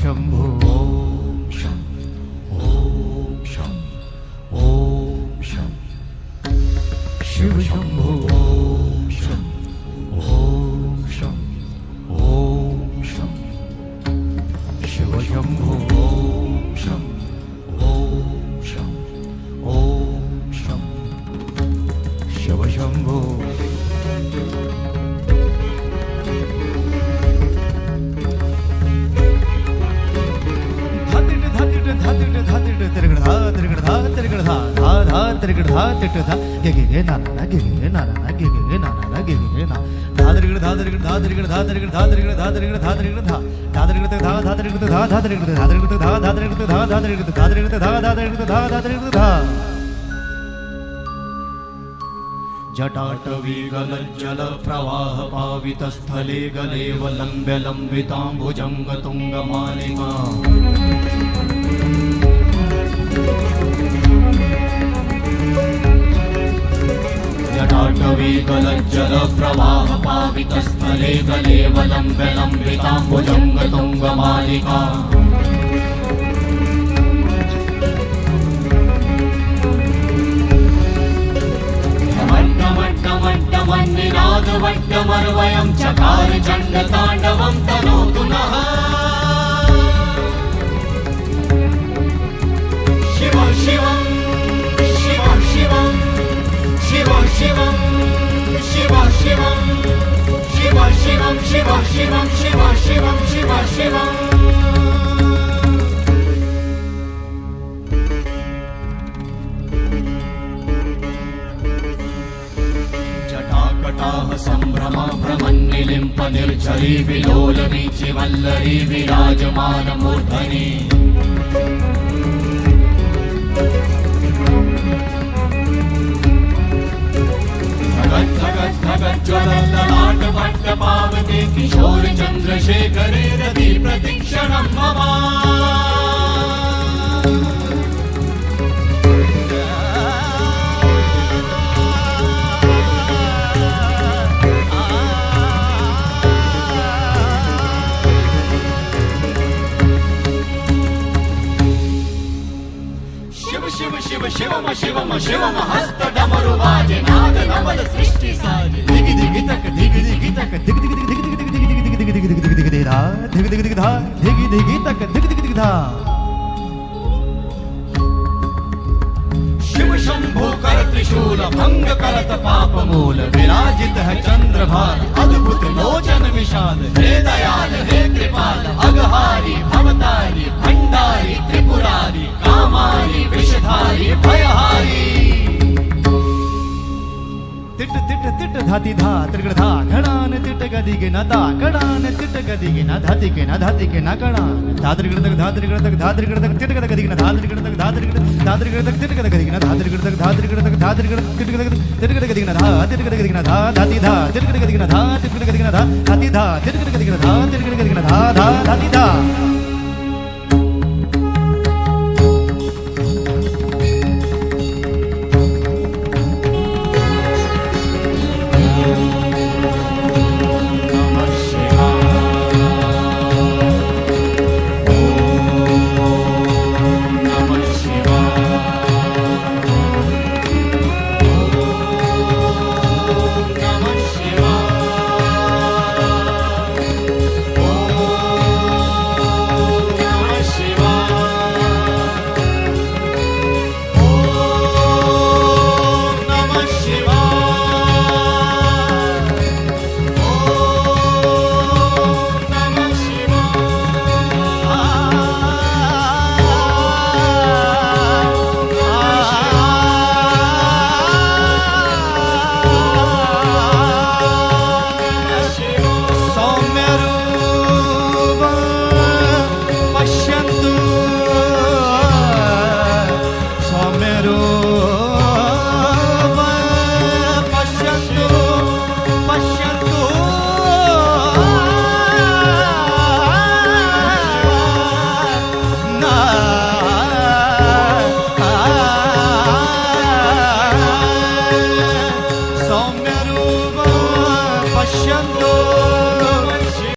शंभो ओम शं ओम शं ओम शं शिव शंभो ओम शं ओम शं ओम शं शिव शंभो ओम शं ओम शं ओम शं शिव शंभो जटाटवीगलज्जल प्रवाह पावितस्थले गलेव लम्ब्य लम्बिताम्बुजङ्ग तुङ्गमालिका जटाटवीगलज्जल प्रवाह पावितस्थले गलेव लम्ब्य लम्बिताम्बुजङ्ग तुङ्गमालिका वट्टमर्वयं चकार चण्डताण्डवं तनोतु नः शिव शिवं शिव शिवं शिव शिवं शिव शिवं शिव शिवं शिव शिवं शिव शिवं शिव शिवं संभ्रमा भ्रमन्निलिम्प निर्झरी विलोल वीचि वल्लरी विराजमान मूर्धनि धगत् धगत् धगत् ज्वलल्ललाट वट्ट पावते किशोर चन्द्रशेखरे रति प्रतीक्षणं मम शिव शिवम शिवम शिवम हस्त डमरु बाजे नाद नवल सृष्टि साजे दिगि दिगि तक दिगि दिगि तक दिगि दिगि दिगि दिगि दिगि दिगि दिगि दिगि दिगि दिगि दिगि धा दिगि दिगि दिगि धा दिगि दिगि तक दिगि दिगि दिगि धा शिव शंभो कर त्रिशूल भंग करत पाप मूल विराजित है चंद्रभार अद्भुत लोचन विशाल हे दयाल हे कृपाल अगहारी भवतारी भंडारी त्रिपुरारी कामारी विषधारी भयहारी तिट तिट तिट धाति धा त्रिगण धा घणान तिट गदि के न ता घणान तिट गदि के न धाति के न धाति के न घणान धात्रिगण तक धात्रिगण तक धात्रिगण तक तिट गद गदि के न धात्रिगण तक धात्रिगण धात्रिगण तक तिट गद गदि के न धात्रिगण तक धात्रिगण तक धात्रिगण तिट गद तिट गद गदि के न धा तिट गद गदि के न धा धाति धा तिट गद गदि के न धा तिट गद गदि के न धा धाति धा तिट गद गदि के न धा तिट गद गदि के न धा धा धाति धा सौम्य रूप पश्यन्तु